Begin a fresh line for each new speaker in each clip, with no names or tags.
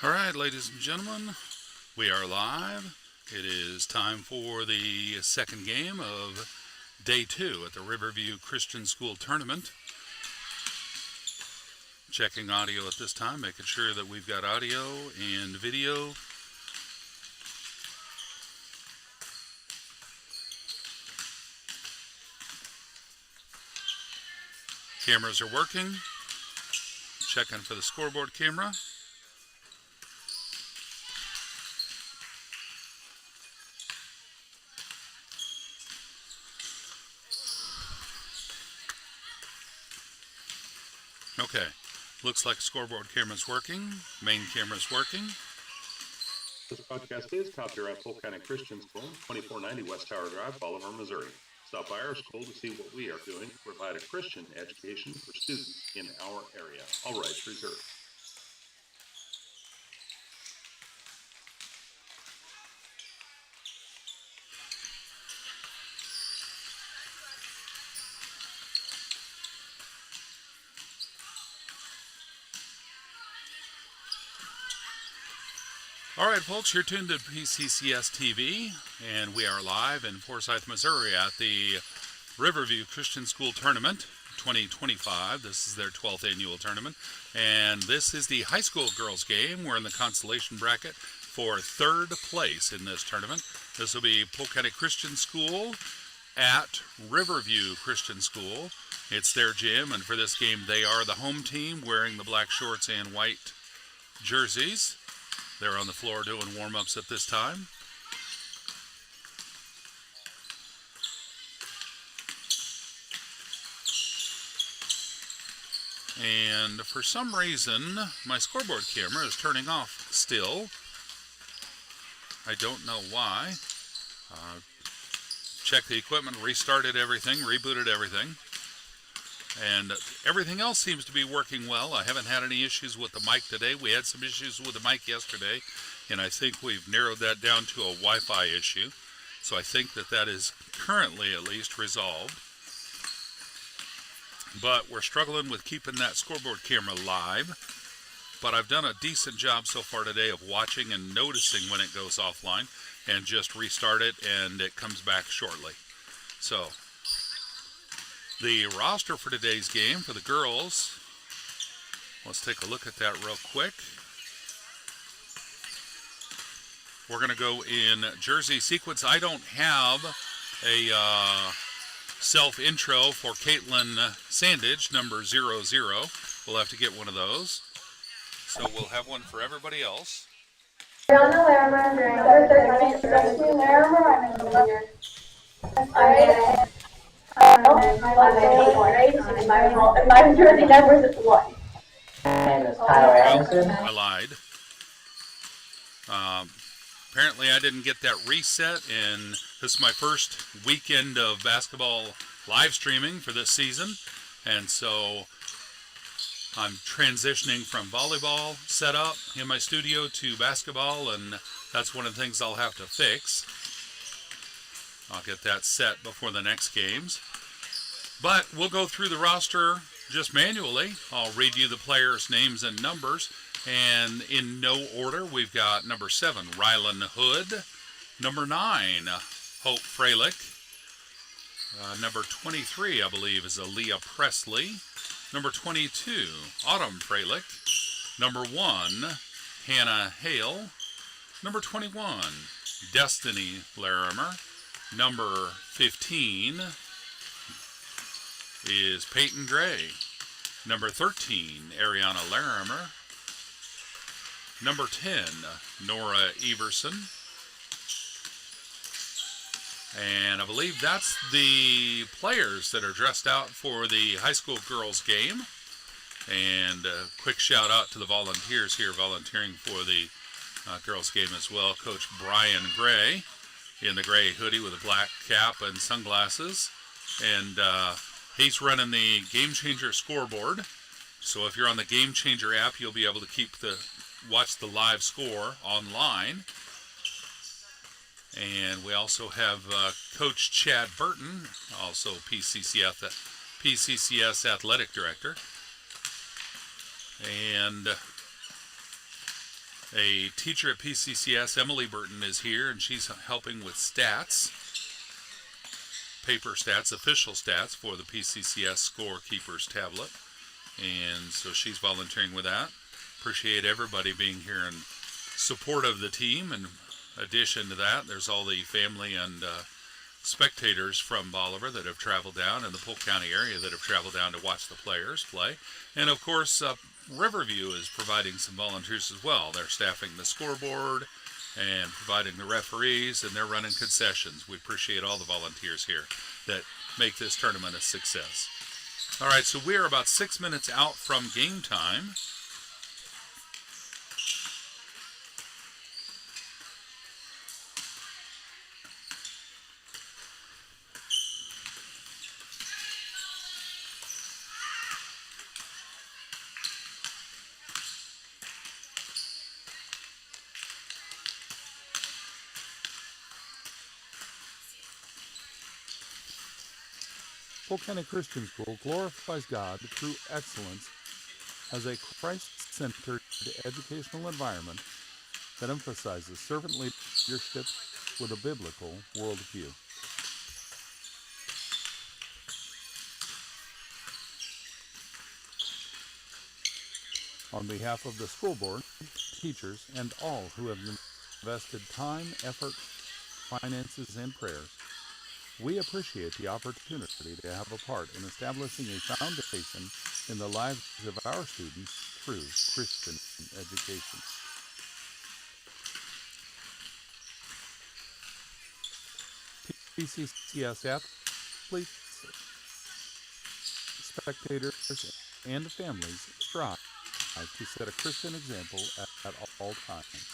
All right, ladies and gentlemen, we are live. It is time for the second game of day 2 at the Riverview Christian School Tournament. Checking audio at this time, making sure that we've got audio and video. Cameras are working. Checking for the scoreboard camera. Okay, looks like scoreboard camera's working, main camera's working.
This podcast is copyright Polk County Christian School, 2490 West Tower Drive, Bolivar, Missouri. Stop by our school to see what we are doing to provide a Christian education for students in our area. All rights reserved.
All right, folks, you're tuned to Pccs TV, and we are live in Forsyth, Missouri at the Riverview Christian School Tournament 2025. This is their 12th annual tournament, and this is the high school girls game. We're in the consolation bracket for third place in this tournament. This will be Polk County Christian School at Riverview Christian School. It's their gym, and for this game, they are the home team wearing the black shorts and white jerseys. They're on the floor doing warm-ups at this time. And for some reason, my scoreboard camera is turning off still. I don't know why. Checked the equipment, restarted everything, rebooted everything. And everything else seems to be working well. I haven't had any issues with the mic today. We had some issues with the mic yesterday, and I think we've narrowed that down to a Wi-Fi issue. So I think that is currently at least resolved. But we're struggling with keeping that scoreboard camera live. But I've done a decent job so far today of watching and noticing when it goes offline, and just restart it and it comes back shortly. So the roster for today's game for the girls, let's take a look at that real quick. We're going to go in jersey sequence. I don't have a self-intro for Caitlin Sandage, number 00. We'll have to get one of those. So we'll have one for everybody else.
Brianna Larimer, number 13. Destiny Larimer, I'm in the my jersey number is 1.
And it's Tyler Anderson.
I lied. Apparently I didn't get that reset, and this is my first weekend of basketball live streaming for this season, and so I'm transitioning from volleyball setup in my studio to basketball, and that's one of the things I'll have to fix. I'll get that set before the next games. But we'll go through the roster just manually. I'll read you the players' names and numbers. And in no order, we've got number 7, Rylan Hood. Number 9, Hope Freilich. Number 23, I believe, is Aaliyah Presley. Number 22, Autumn Freilich. Number 1, Hannah Hale. Number 21, Destiny Larimer. Number 15 is Peyton Gray. Number 13, Ariana Larimer. Number 10, Nora Everson. And I believe that's the players that are dressed out for the high school girls game. And a quick shout out to the volunteers here volunteering for the girls game as well. Coach Brian Gray in the gray hoodie with a black cap and sunglasses. And he's running the Game Changer scoreboard. So if you're on the Game Changer app, you'll be able to watch the live score online. And we also have Coach Chad Burton, also PCCS Athletic Director. And A teacher at PCCS, Emily Burton, is here, and she's helping with stats, paper stats, official stats for the PCCS Scorekeepers tablet. And so she's volunteering with that. Appreciate everybody being here in support of the team. In addition to that, there's all the family and spectators from Bolivar that have traveled down, and the Polk County area that have traveled down to watch the players play. And of course, Riverview is providing some volunteers as well. They're staffing the scoreboard and providing the referees, and they're running concessions. We appreciate all the volunteers here that make this tournament a success. All right, so we're about 6 minutes out from game time.
Polk County Christian School glorifies God through excellence as a Christ-centered educational environment that emphasizes servant leadership with a biblical worldview. On behalf of the school board, teachers, and all who have invested time, effort, finances, and prayers, we appreciate the opportunity to have a part in establishing a foundation in the lives of our students through Christian education. PCCS athletes, spectators, and families strive to set a Christian example at all times.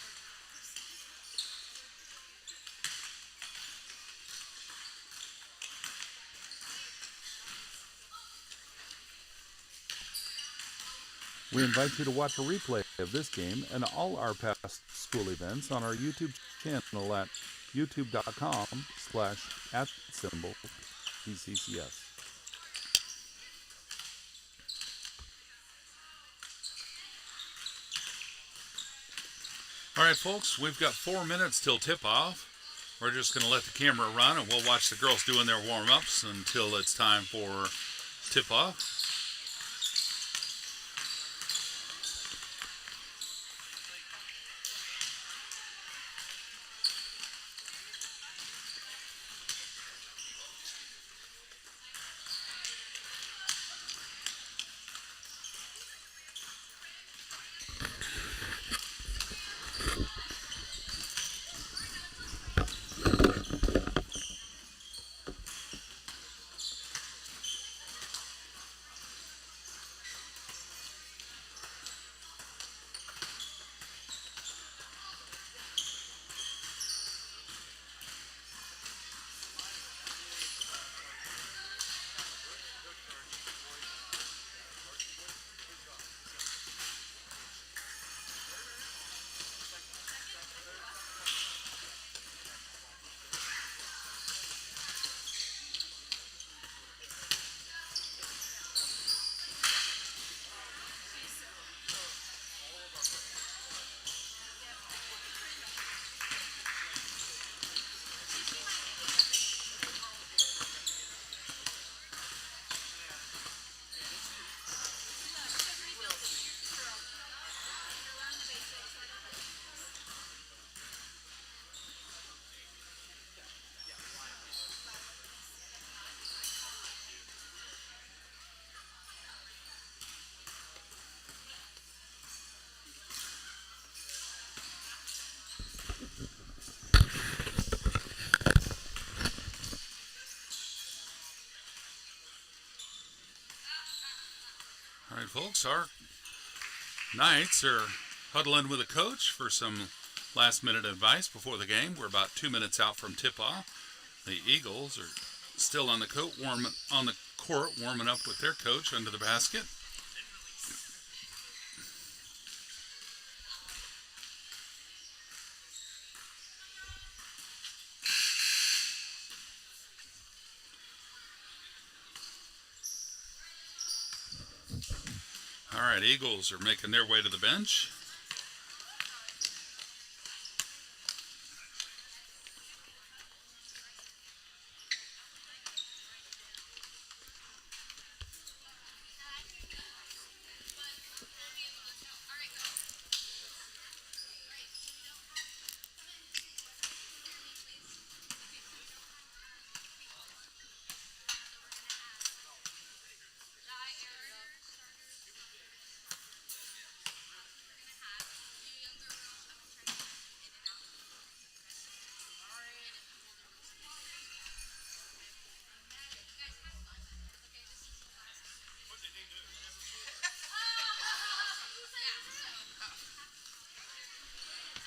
We invite you to watch a replay of this game and all our past school events on our YouTube channel at youtube.com/@PCCS.
All right, folks, we've got 4 minutes till tip-off. We're just going to let the camera run, and we'll watch the girls doing their warm-ups until it's time for tip-off. All right, folks, our Knights are huddling with a coach for some last-minute advice before the game. We're about 2 minutes out from tip-off. The Eagles are still on the court, warming up with their coach under the basket. All right, Eagles are making their way to the bench.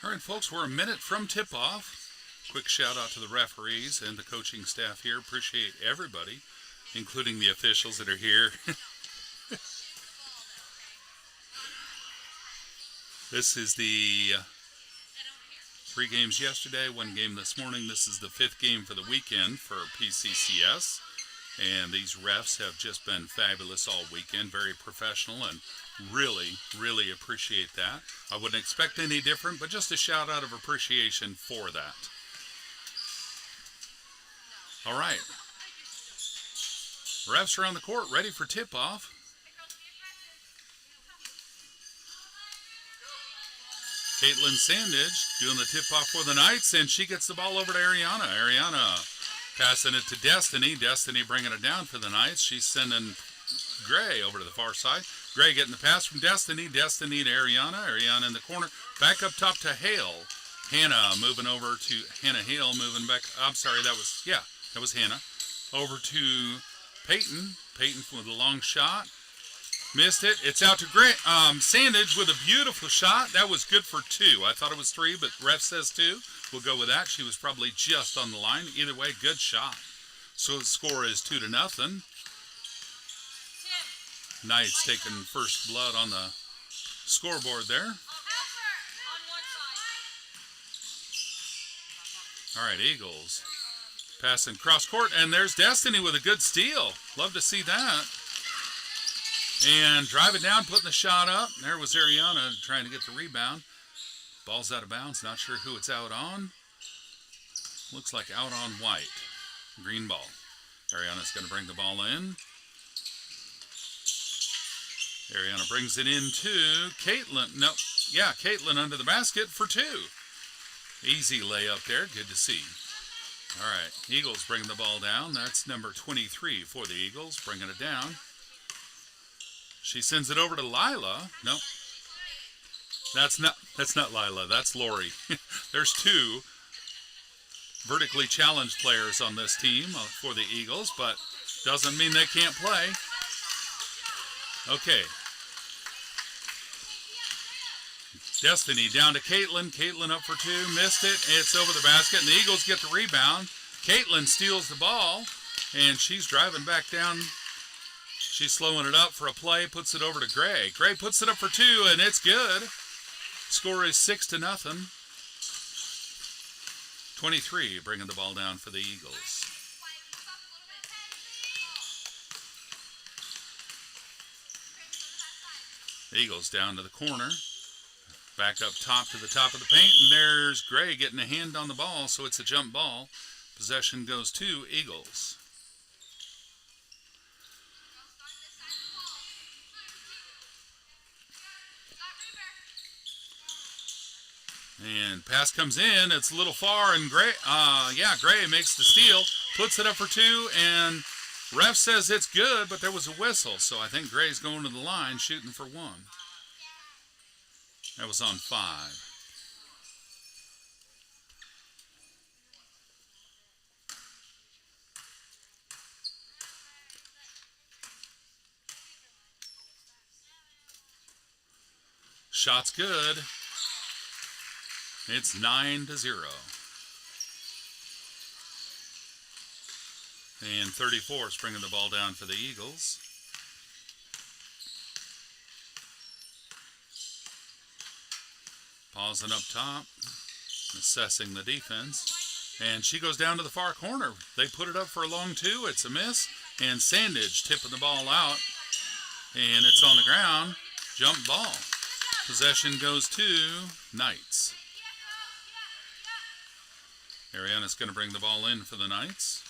All right, folks, we're a minute from tip-off. Quick shout-out to the referees and the coaching staff here. Appreciate everybody, including the officials that are here. This is the 3 games yesterday, 1 game this morning. This is the 5th game for the weekend for Pccs. And these refs have just been fabulous all weekend, very professional, and really, really appreciate that. I wouldn't expect any different, but just a shout out of appreciation for that. All right. Refs are on the court, ready for tip-off. Caitlin Sandage doing the tip-off for the Knights, and she gets the ball over to Ariana. Ariana passing it to Destiny. Destiny bringing it down for the Knights. She's sending Gray over to the far side. Gray getting the pass from Destiny. Destiny to Ariana. Ariana in the corner. Back up top to Hale. Hannah moving over to Hannah Hale moving back. I'm sorry, that was Hannah. Over to Peyton. Peyton with a long shot. Missed it. It's out to Gray. Sandage with a beautiful shot. That was good for 2. I thought it was 3, but ref says 2. We'll go with that. She was probably just on the line. Either way, good shot. So the score is 2-0. Knights taking first blood on the scoreboard there. All right, Eagles passing cross court, and there's Destiny with a good steal. Love to see that. And drive it down, putting the shot up. There was Ariana trying to get the rebound. Ball's out of bounds. Not sure who it's out on. Looks like out on White. Green ball. Ariana's going to bring the ball in. Ariana brings it in to Caitlin. No, yeah, Caitlin under the basket for 2. Easy layup there. Good to see. All right, Eagles bring the ball down. That's number 23 for the Eagles, bringing it down. She sends it over to Lila. No, that's not Lila. That's Lori. There's 2 vertically challenged players on this team for the Eagles, but doesn't mean they can't play. Okay. Destiny down to Caitlin. Caitlin up for 2. Missed it. It's over the basket, and the Eagles get the rebound. Caitlin steals the ball, and she's driving back down. She's slowing it up for a play, puts it over to Gray. Gray puts it up for 2, and it's good. Score is 6-0. 23 bringing the ball down for the Eagles. Eagles down to the corner. Back up top to the top of the paint, and there's Gray getting a hand on the ball, so it's a jump ball. Possession goes to Eagles. And pass comes in. It's a little far, and Gray makes the steal, puts it up for 2, and ref says it's good, but there was a whistle, so I think Gray's going to the line, shooting for 1. That was on 5. Shot's good. It's 9-0. And 34 is bringing the ball down for the Eagles. Pausing up top, assessing the defense. And she goes down to the far corner. They put it up for a long 2. It's a miss. And Sandage tipping the ball out. And it's on the ground. Jump ball. Possession goes to Knights. Ariana's going to bring the ball in for the Knights.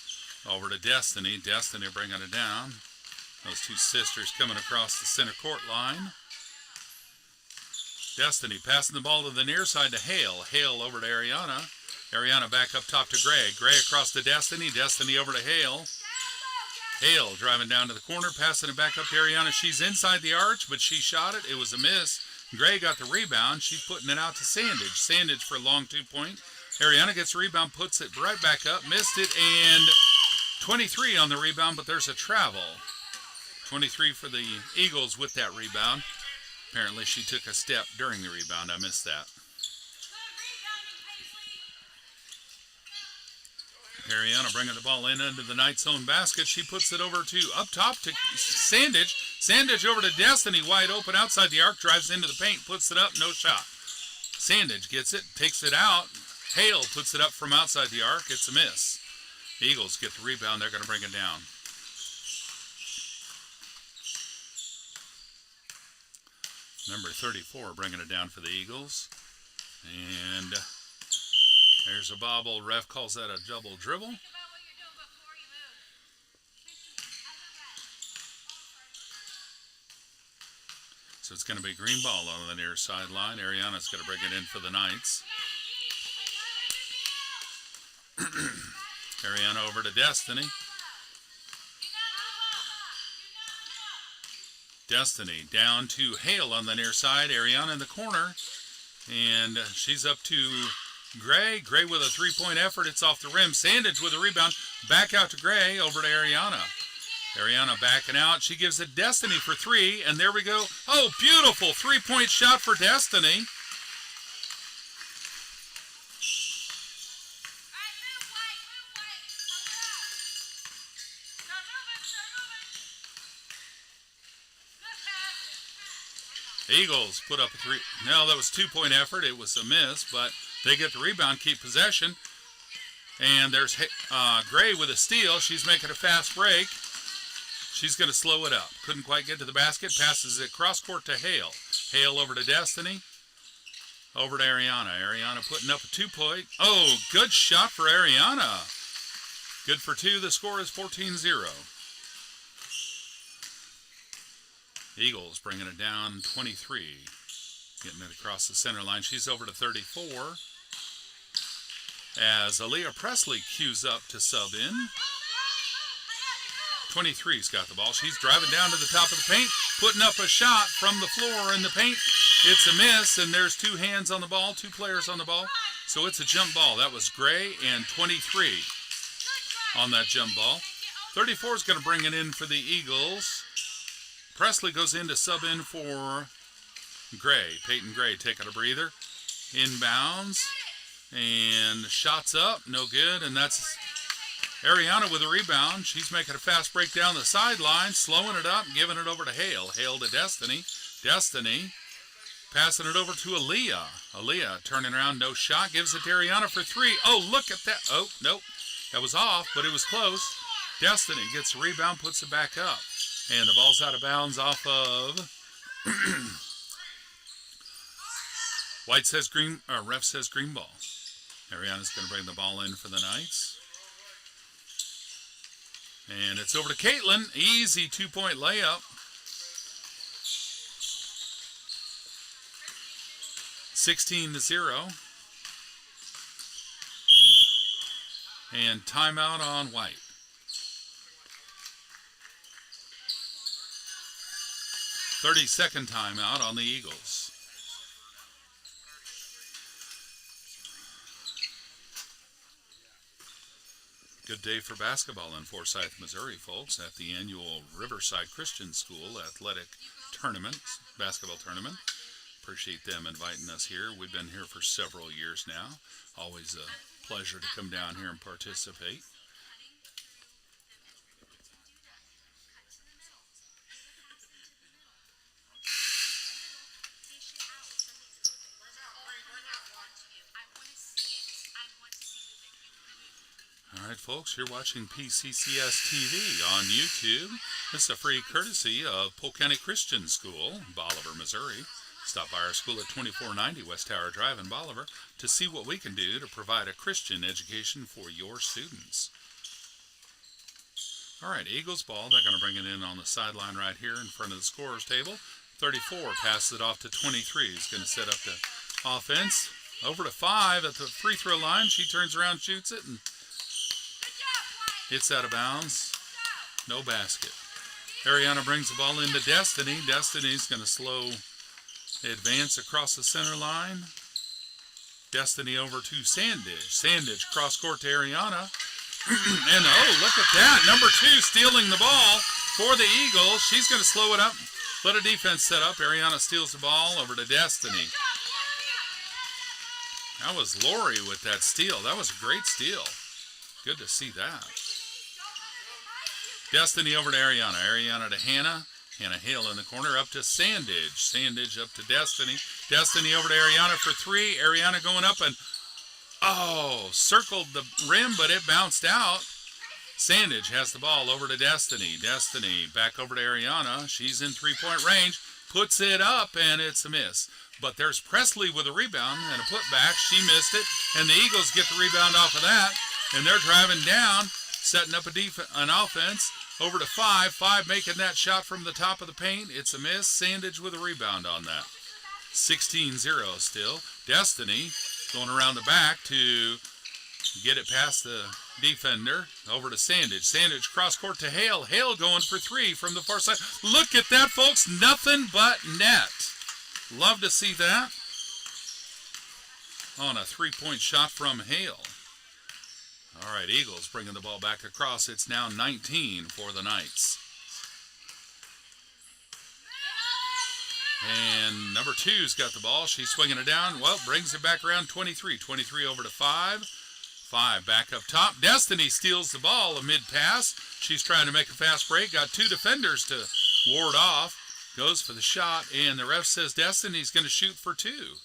Over to Destiny. Destiny bringing it down. Those 2 sisters coming across the center court line. Destiny passing the ball to the near side to Hale. Hale over to Ariana. Ariana back up top to Gray. Gray across to Destiny. Destiny over to Hale. Hale driving down to the corner, passing it back up to Ariana. She's inside the arch, but she shot it. It was a miss. Gray got the rebound. She's putting it out to Sandage. Sandage for a long 2-point. Ariana gets the rebound, puts it right back up. Missed it, and 23 on the rebound, but there's a travel. 23 for the Eagles with that rebound. Apparently she took a step during the rebound. I missed that. Ariana bringing the ball in under the Knight's own basket. She puts it over to up top to Sandage. Sandage over to Destiny, wide open outside the arc, drives into the paint, puts it up, no shot. Sandage gets it, takes it out. Hale puts it up from outside the arc. It's a miss. The Eagles get the rebound. They're going to bring it down. Number 34 bringing it down for the Eagles. And there's a bobble. Ref calls that a double dribble. So it's going to be green ball on the near sideline. Ariana's going to bring it in for the Knights. Ariana over to Destiny. Destiny down to Hale on the near side. Ariana in the corner. And she's up to Gray. Gray with a three-point effort. It's off the rim. Sandage with a rebound. Back out to Gray. Over to Ariana. Ariana backing out. She gives it Destiny for three. And there we go. Oh, beautiful three-point shot for Destiny. Eagles put up a three. No, that was a two-point effort. It was a miss, but they get the rebound, keep possession. And there's Gray with a steal. She's making a fast break. She's going to slow it up. Couldn't quite get to the basket. Passes it cross-court to Hale. Hale over to Destiny. Over to Ariana. Ariana putting up a two-point. Oh, good shot for Ariana. Good for two. The score is 14-0. Eagles bringing it down 23. Getting it across the center line. She's over to 34. As Aaliyah Presley cues up to sub in. 23's got the ball. She's driving down to the top of the paint. Putting up a shot from the floor in the paint. It's a miss, and there's two hands on the ball. Two players on the ball. So it's a jump ball. That was Gray and 23 on that jump ball. 34 is going to bring it in for the Eagles. Presley goes in to sub in for Gray. Peyton Gray taking a breather. Inbounds. And shots up. No good. And that's Ariana with a rebound. She's making a fast break down the sideline. Slowing it up. Giving it over to Hale. Hale to Destiny. Destiny passing it over to Aaliyah. Aaliyah turning around. No shot. Gives it to Ariana for three. Oh, look at that. Oh, nope. That was off, but it was close. Destiny gets the rebound. Puts it back up. And the ball's out of bounds off of White says green, ref says green ball. Ariana's going to bring the ball in for the Knights. And it's over to Caitlin. Easy two-point layup. 16-0. And timeout on White. 30-second timeout on the Eagles. Good day for basketball in Forsyth, Missouri, folks, at the annual Riverside Christian School Athletic Tournament, basketball tournament. Appreciate them inviting us here. We've been here for several years now. Always a pleasure to come down here and participate. All right, folks, you're watching PCCS TV on YouTube. This is a free courtesy of Polk County Christian School, Bolivar, Missouri. Stop by our school at 2490 West Tower Drive in Bolivar to see what we can do to provide a Christian education for your students. All right, Eagles ball. They're going to bring it in on the sideline right here in front of the scorer's table. 34 passes it off to 23. He's going to set up the offense. Over to 5 at the free throw line. She turns around, shoots it, and it's out of bounds. No basket. Ariana brings the ball into Destiny. Destiny's going to slow advance across the center line. Destiny over to Sandage. Sandage cross court to Ariana. And oh, look at that. Number 2 stealing the ball for the Eagles. She's going to slow it up. Let a defense set up. Ariana steals the ball over to Destiny. That was Lori with that steal. That was a great steal. Good to see that. Destiny over to Ariana. Ariana to Hannah. Hannah Hale in the corner, up to Sandage. Sandage up to Destiny. Destiny over to Ariana for three. Ariana going up and, circled the rim, but it bounced out. Sandage has the ball over to Destiny. Destiny back over to Ariana. She's in three-point range. Puts it up, and it's a miss. But there's Presley with a rebound and a putback. She missed it, and the Eagles get the rebound off of that. And they're driving down, setting up an offense. Over to Five. Five making that shot from the top of the paint. It's a miss. Sandage with a rebound on that. 16-0 still. Destiny going around the back to get it past the defender. Over to Sandage. Sandage cross court to Hale. Hale going for three from the far side. Look at that, folks. Nothing but net. Love to see that. On a three-point shot from Hale. All right, Eagles bringing the ball back across. It's now 19 for the Knights. And number two's got the ball. She's swinging it down. Well, brings it back around 23. 23 over to Five. Five back up top. Destiny steals the ball, a mid-pass. She's trying to make a fast break. Got two defenders to ward off. Goes for the shot, and the ref says Destiny's going to shoot for two.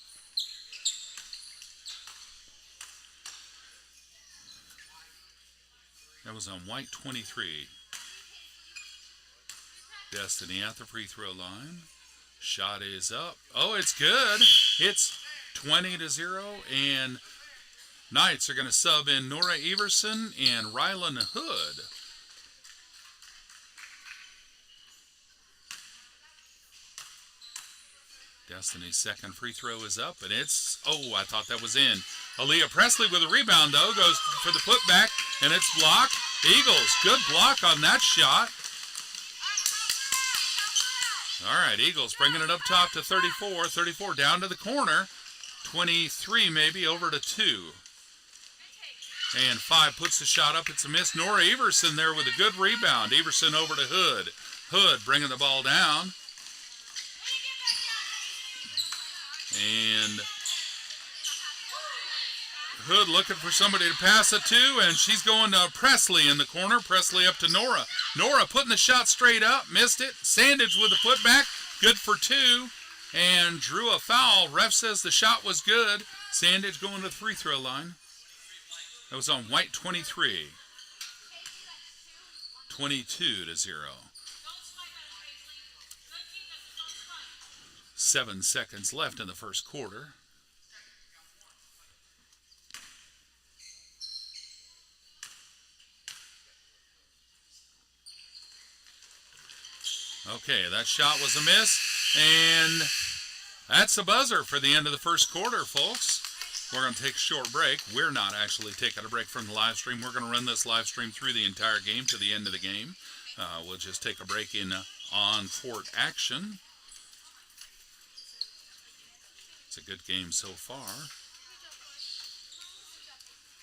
That was on white 23. Destiny at the free throw line. Shot is up. Oh, it's good. It's 20-0, and Knights are going to sub in Nora Everson and Rylan Hood. Destiny's second free throw is up, and it's, I thought that was in. Aaliyah Presley with a rebound, though, goes for the putback, and it's blocked. Eagles, good block on that shot. All right, Eagles bringing it up top to 34. 34 down to the corner. 23 maybe over to 2. And Five puts the shot up. It's a miss. Nora Everson there with a good rebound. Everson over to Hood. Hood bringing the ball down. And Hood looking for somebody to pass it to, and she's going to Presley in the corner. Presley up to Nora. Nora putting the shot straight up, missed it. Sandage with the putback, good for 2, and drew a foul. Ref says the shot was good. Sandage going to the free throw line. That was on white 23. 22-0. 7 seconds left in the first quarter. Okay, that shot was a miss, and that's a buzzer for the end of the first quarter, folks. We're going to take a short break. We're not actually taking a break from the live stream. We're going to run this live stream through the entire game to the end of the game. We'll just take a break in on-court action. It's a good game so far.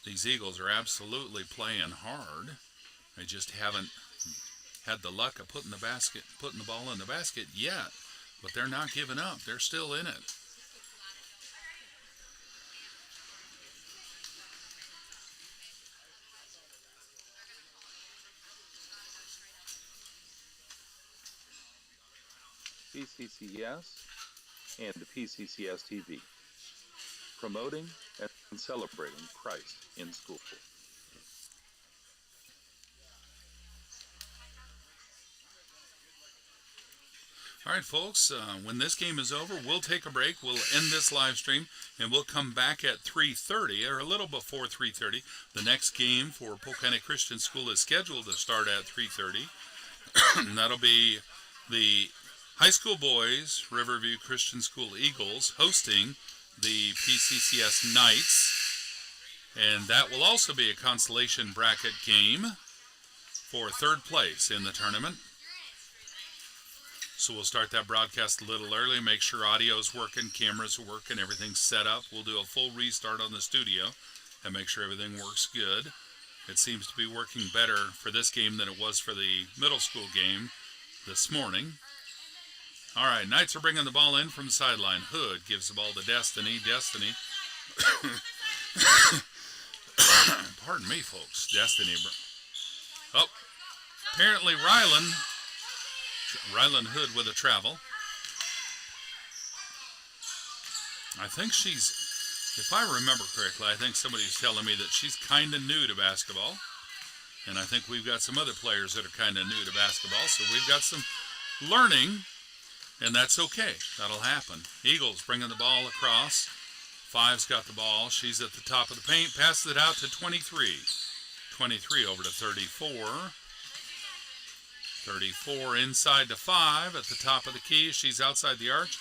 These Eagles are absolutely playing hard. They just haven't had the luck of putting the ball in the basket yet. But they're not giving up. They're still in it.
PCCS and the PCCS TV, promoting and celebrating Christ in school.
All right, folks, when this game is over, we'll take a break. We'll end this live stream, and we'll come back at 3:30, or a little before 3:30. The next game for Polk County Christian School is scheduled to start at 3:30. That'll be the high school boys, Riverview Christian School Eagles, hosting the PCCS Knights. And that will also be a consolation bracket game for third place in the tournament. So we'll start that broadcast a little early, make sure audio's working, cameras are working, everything's set up. We'll do a full restart on the studio and make sure everything works good. It seems to be working better for this game than it was for the middle school game this morning. All right, Knights are bringing the ball in from the sideline. Hood gives the ball to Destiny. Destiny Pardon me, folks. Destiny. Oh, apparently Rylan Hood with a travel. I think she's, if I remember correctly, I think somebody's telling me that she's kind of new to basketball. And I think we've got some other players that are kind of new to basketball. So we've got some learning, and that's okay. That'll happen. Eagles bringing the ball across. Five's got the ball. She's at the top of the paint. Passes it out to 23. 23 over to 34. 34 inside to 5 at the top of the key. She's outside the arch.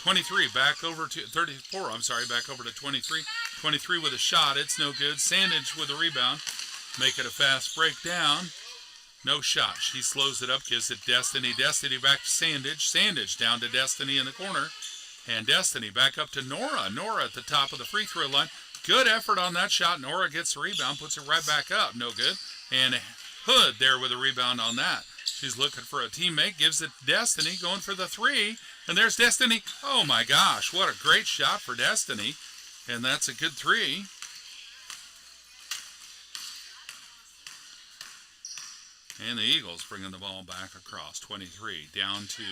23 back over to 34. I'm sorry, back over to 23. 23 with a shot. It's no good. Sandage with a rebound. Make it a fast breakdown. No shot. She slows it up, gives it Destiny. Destiny back to Sandage. Sandage down to Destiny in the corner. And Destiny back up to Nora. Nora at the top of the free throw line. Good effort on that shot. Nora gets the rebound, puts it right back up. No good. And Hood there with a rebound on that. She's looking for a teammate. Gives it Destiny, going for the 3. And there's Destiny. Oh my gosh, what a great shot for Destiny. And that's a good 3. And the Eagles bringing the ball back across. 23 down to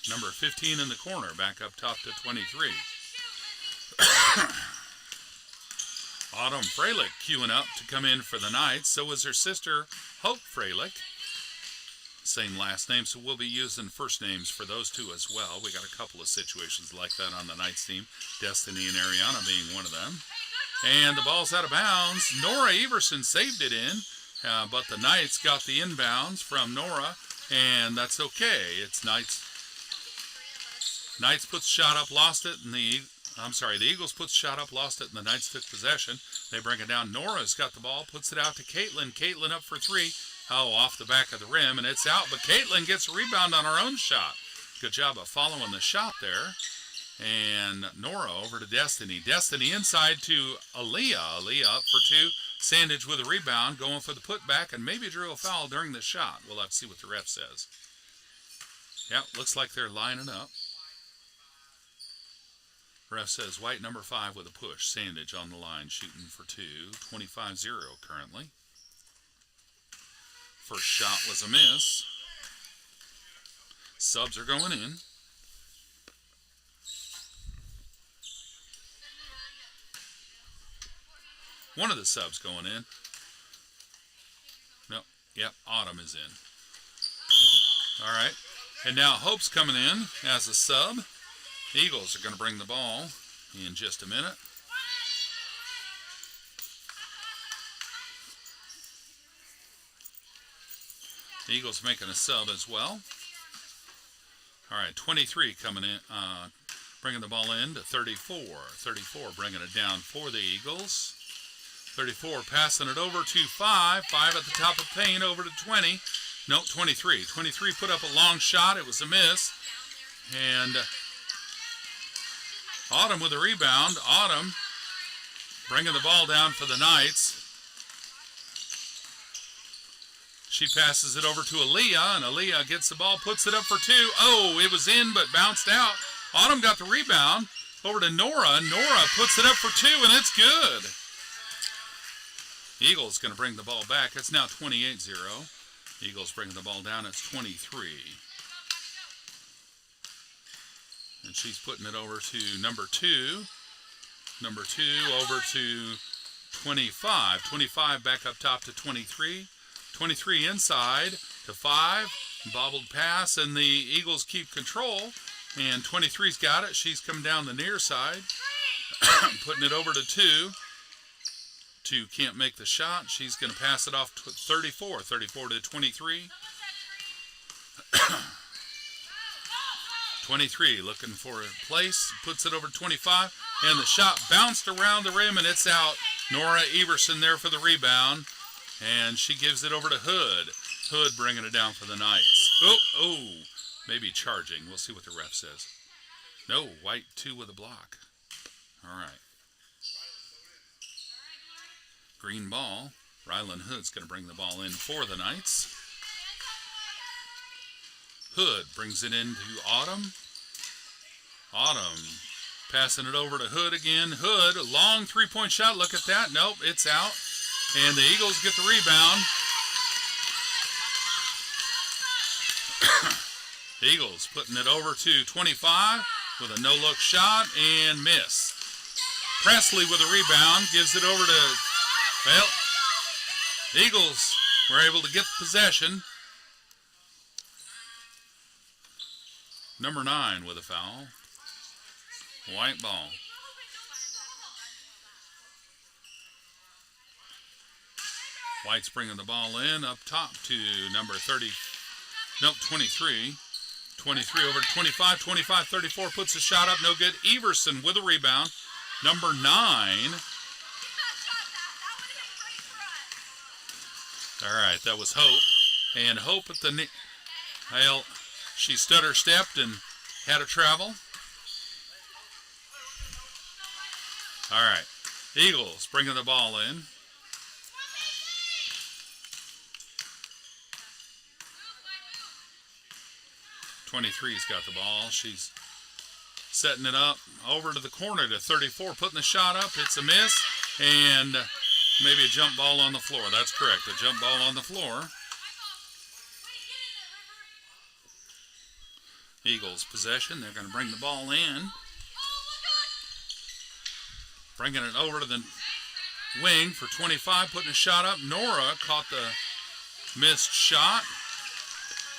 number 15 in the corner. Back up top to 23. Autumn Freilich queuing up to come in for the Knights. So is her sister, Hope Freilich. Same last name, so we'll be using first names for those two as well. We got a couple of situations like that on the Knights team. Destiny and Ariana being one of them. And the ball's out of bounds. Nora Everson saved it in, but the Knights got the inbounds from Nora, and that's okay. It's Knights. Knights puts shot up, lost it, and the Eagles puts shot up, lost it, and the Knights took possession. They bring it down. Nora's got the ball, puts it out to Caitlin. Caitlin up for 3. Oh, off the back of the rim, and it's out, but Caitlin gets a rebound on her own shot. Good job of following the shot there. And Nora over to Destiny. Destiny inside to Aaliyah. Aaliyah up for 2. Sandage with a rebound, going for the putback, and maybe drew a foul during the shot. We'll have to see what the ref says. Yep, looks like they're lining up. Ref says white number 5 with a push. Sandage on the line, shooting for 2. 25-0 currently. First shot was a miss. Subs are going in. One of the subs going in. Nope. Yep, Autumn is in. All right. And now Hope's coming in as a sub. The Eagles are going to bring the ball in just a minute. The Eagles making a sub as well. All right, 23 coming in, bringing the ball in to 34. 34 bringing it down for the Eagles. 34 passing it over to 5. 5 at the top of paint over to 20. No, 23. 23 put up a long shot. It was a miss. And Autumn with a rebound. Autumn bringing the ball down for the Knights. She passes it over to Aaliyah, and Aaliyah gets the ball, puts it up for 2. Oh, it was in, but bounced out. Autumn got the rebound over to Nora. Nora puts it up for 2, and it's good. Eagles going to bring the ball back. It's now 28-0. Eagles bringing the ball down. It's 23. And she's putting it over to number 2. Number 2 over to 25. 25 back up top to 23. 23 inside to 5. Bobbled pass, and the Eagles keep control. And 23's got it. She's come down the near side. Putting it over to 2. 2 can't make the shot. She's going to pass it off to 34. 34 to 23. 23 looking for a place. Puts it over 25. And the shot bounced around the rim, and it's out. Nora Everson there for the rebound. And she gives it over to Hood. Hood bringing it down for the Knights. Oh, maybe charging. We'll see what the ref says. No, white 2 with a block. All right. Green ball. Rylan Hood's going to bring the ball in for the Knights. Hood brings it into Autumn. Autumn Passing it over to Hood again. Hood, a long three-point shot. Look at that. Nope, it's out. And the Eagles get the rebound. Eagles putting it over to 25 with a no-look shot and miss. Presley with a rebound. Gives it over to, well, Eagles were able to get the possession. Number 9 with a foul. White ball. White's bringing the ball in up top to number 23. 23 over to 25. 25, 34 puts a shot up. No good. Everson with a rebound. Number 9. All right, that was Hope. And Hope at the, well, she stutter-stepped and had to travel. All right, Eagles bringing the ball in. '23's got the ball. She's setting it up over to the corner to 34, putting the shot up. It's a miss, and maybe a jump ball on the floor. That's correct, a jump ball on the floor. Eagles possession. They're going to bring the ball in. Bringing it over to the wing for 25, putting a shot up. Nora caught the missed shot.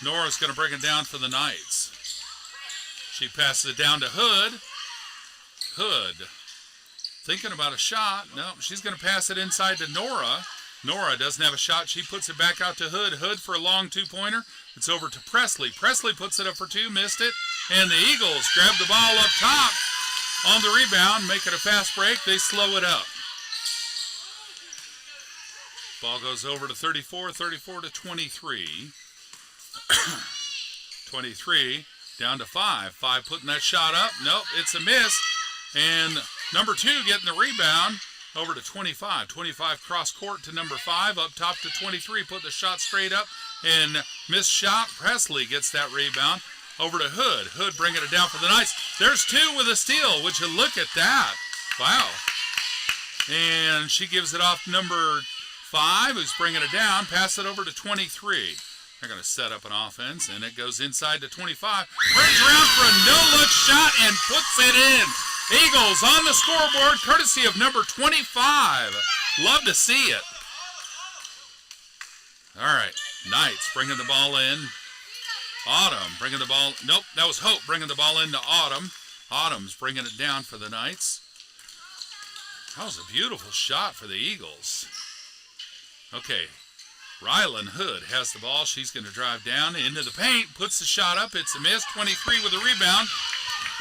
Nora's going to bring it down for the Knights. She passes it down to Hood. Hood thinking about a shot. No, she's going to pass it inside to Nora. Nora doesn't have a shot. She puts it back out to Hood. Hood for a long two-pointer. It's over to Presley. Presley puts it up for 2, missed it. And the Eagles grab the ball up top on the rebound, make it a fast break. They slow it up. Ball goes over to 34, 34 to 23. 23 down to 5. 5 putting that shot up. Nope, it's a miss. And number 2 getting the rebound over to 25. 25 cross court to number 5. Up top to 23. Put the shot straight up and missed shot. Presley gets that rebound over to Hood. Hood bringing it down for the Knights. There's 2 with a steal. Would you look at that? Wow. And she gives it off to number 5, who's bringing it down. Pass it over to 23. They're going to set up an offense, and it goes inside to 25. Brings around for a no-look shot and puts it in. Eagles on the scoreboard, courtesy of number 25. Love to see it. All right, Knights bringing the ball in. Autumn bringing the ball. Nope, that was Hope bringing the ball into Autumn. Autumn's bringing it down for the Knights. That was a beautiful shot for the Eagles. Okay, Rylan Hood has the ball. She's going to drive down into the paint, puts the shot up. It's a miss. 23 with a rebound.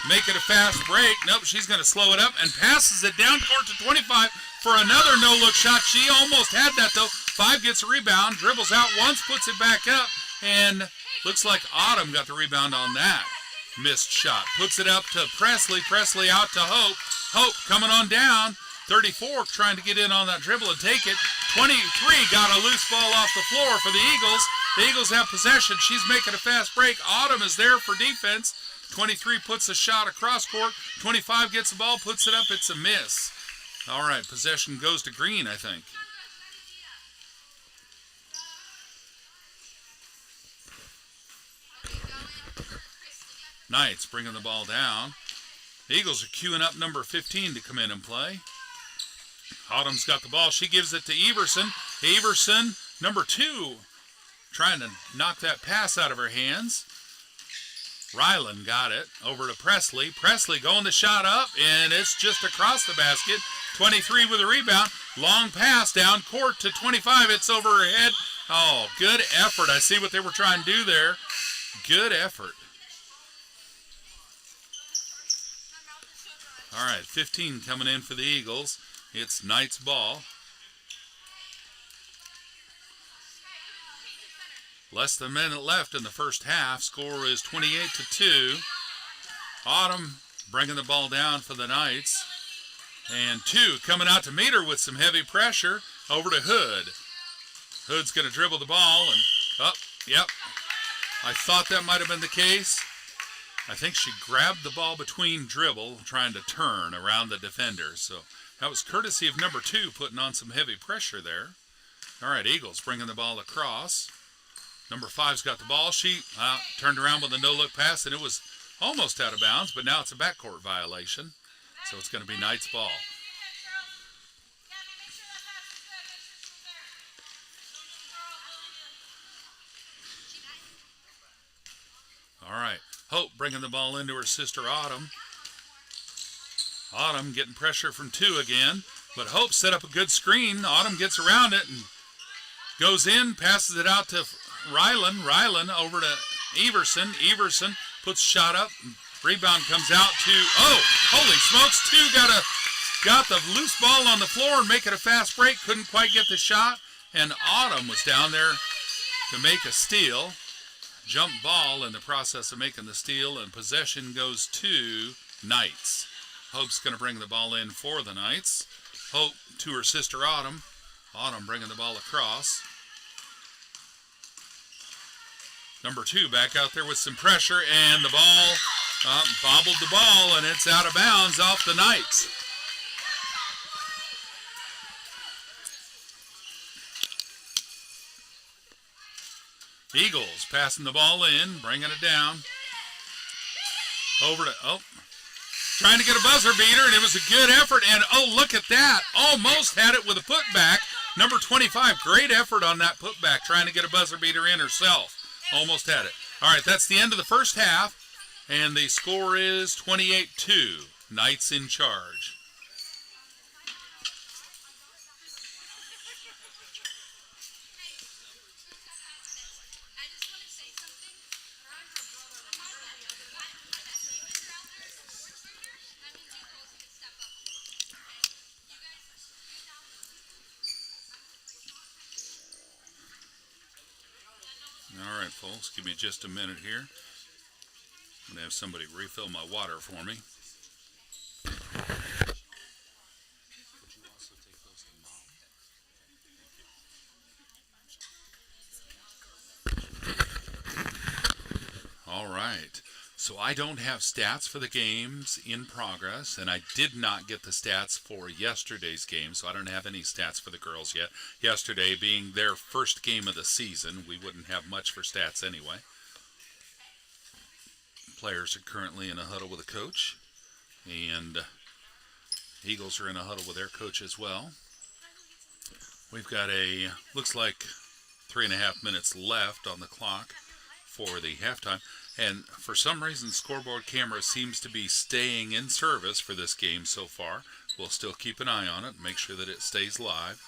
Make it a fast break. Nope, she's going to slow it up and passes it down court to 25 for another no-look shot. She almost had that, though. 5 gets a rebound, dribbles out once, puts it back up, and looks like Autumn got the rebound on that missed shot. Puts it up to Presley. Presley out to Hope. Hope coming on down. 34 trying to get in on that dribble and take it. 23 got a loose ball off the floor for the Eagles. The Eagles have possession. She's making a fast break. Autumn is there for defense. 23 puts a shot across court. 25 gets the ball, puts it up. It's a miss. All right, possession goes to Green, I think. Knights bringing the ball down. The Eagles are queuing up number 15 to come in and play. Autumn's got the ball. She gives it to Everson. Everson, number 2, trying to knock that pass out of her hands. Rylan got it over to Presley. Presley going the shot up, and it's just across the basket. 23 with a rebound. Long pass down court to 25. It's over her head. Oh, good effort. I see what they were trying to do there. Good effort. All right, 15 coming in for the Eagles. It's Knights ball. Less than a minute left in the first half. Score is 28-2. Autumn bringing the ball down for the Knights. And 2 coming out to meet her with some heavy pressure over to Hood. Hood's going to dribble the ball and, yep. I thought that might have been the case. I think she grabbed the ball between dribble, trying to turn around the defender. So that was courtesy of number 2, putting on some heavy pressure there. All right, Eagles bringing the ball across. Number 5's got the ball. She turned around with a no-look pass, and it was almost out of bounds, but now it's a backcourt violation. So it's going to be Knight's ball. All right, Hope bringing the ball into her sister Autumn. Autumn getting pressure from 2 again, but Hope set up a good screen. Autumn gets around it and goes in, passes it out to Rylan. Rylan over to Everson. Everson puts shot up. Rebound comes out to, holy smokes, 2 got the loose ball on the floor and make it a fast break. Couldn't quite get the shot, and Autumn was down there to make a steal. Jump ball in the process of making the steal, and possession goes to Knights. Hope's going to bring the ball in for the Knights. Hope to her sister Autumn. Autumn bringing the ball across. Number 2 back out there with some pressure, and the ball bobbled the ball, and it's out of bounds off the Knights. Eagles passing the ball in, bringing it down. Over to, trying to get a buzzer beater, and it was a good effort, and look at that. Almost had it with a putback. Number 25, great effort on that putback, trying to get a buzzer beater in herself. Almost had it. All right, that's the end of the first half, and the score is 28-2. Knights in charge. All right, folks, give me just a minute here. I'm going to have somebody refill my water for me. All right. So I don't have stats for the games in progress, and I did not get the stats for yesterday's game, so I don't have any stats for the girls yet. Yesterday being their first game of the season, we wouldn't have much for stats anyway. Players are currently in a huddle with a coach, and Eagles are in a huddle with their coach as well. We've got looks like 3.5 minutes left on the clock for the halftime. And for some reason, scoreboard camera seems to be staying in service for this game so far. We'll still keep an eye on it and make sure that it stays live.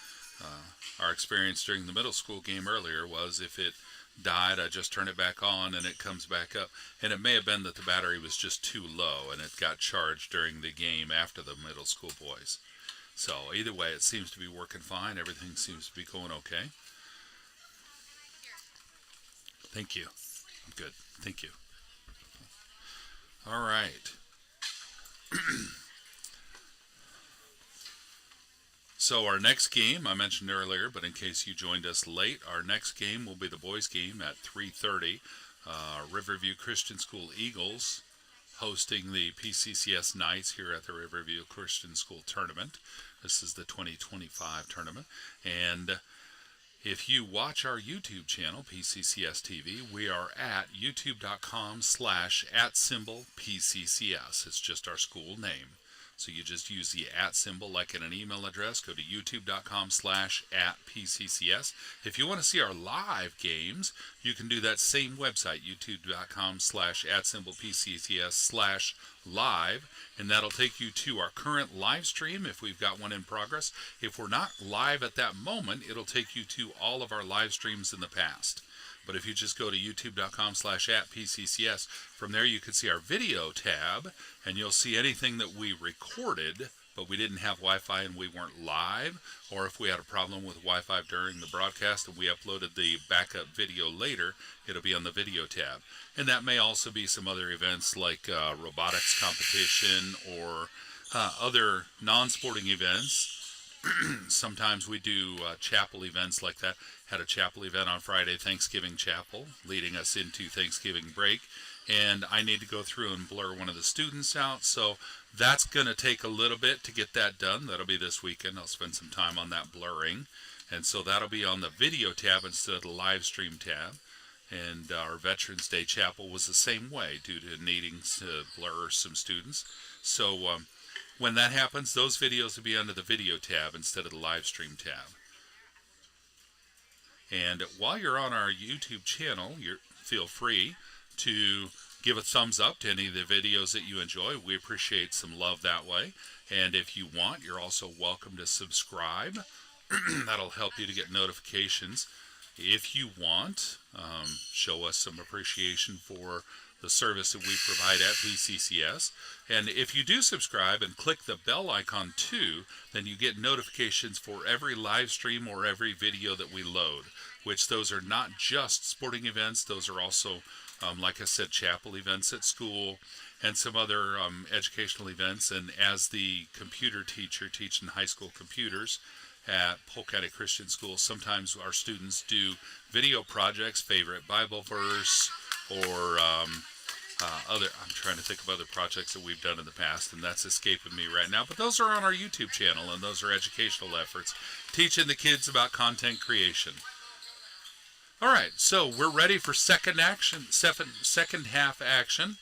Our experience during the middle school game earlier was if it died, I just turn it back on and it comes back up. And it may have been that the battery was just too low and it got charged during the game after the middle school boys. So either way, it seems to be working fine. Everything seems to be going okay. Thank you. I'm good. Thank you. All right. So our next game, I mentioned earlier, but in case you joined us late, our next game will be the boys' game at 3:30. Riverview Christian School Eagles hosting the PCCS Knights here at the Riverview Christian School Tournament. This is the 2025 tournament. And if you watch our YouTube channel, PCCS TV, we are at youtube.com/@PCCS. It's just our school name. So you just use the @ symbol like in an email address. Go to youtube.com/@PCCS. If you want to see our live games, you can do that same website, youtube.com/@PCCS/live, and that'll take you to our current live stream if we've got one in progress. If we're not live at that moment, it'll take you to all of our live streams in the past. But if you just go to youtube.com/@PCCS, from there you can see our video tab, and you'll see anything that we recorded, but we didn't have Wi-Fi and we weren't live, or if we had a problem with Wi-Fi during the broadcast and we uploaded the backup video later, it'll be on the video tab. And that may also be some other events like robotics competition or other non-sporting events. Sometimes we do chapel events like that. Had a chapel event on Friday, Thanksgiving chapel, leading us into Thanksgiving break. and I need to go through and blur one of the students out. So that's going to take a little bit to get that done. That'll be this weekend. I'll spend some time on that blurring. And so that'll be on the video tab instead of the live stream tab. And our Veterans Day Chapel was the same way due to needing to blur some students. So when that happens, those videos will be under the video tab instead of the live stream tab. And while you're on our YouTube channel, feel free to give a thumbs up to any of the videos that you enjoy. We appreciate some love that way. And if you want, you're also welcome to subscribe. That'll help you to get notifications. If you want, show us some appreciation for the service that we provide at PCCS. And if you do subscribe and click the bell icon too, then you get notifications for every live stream or every video that we load, which those are not just sporting events. Those are also, like I said, chapel events at school and some other educational events. And as the computer teacher teaching high school computers at Polk County Christian School, sometimes our students do video projects, favorite Bible verse, or I'm trying to think of other projects that we've done in the past, and that's escaping me right now. But those are on our YouTube channel, and those are educational efforts, teaching the kids about content creation. All right, so we're ready for second half action.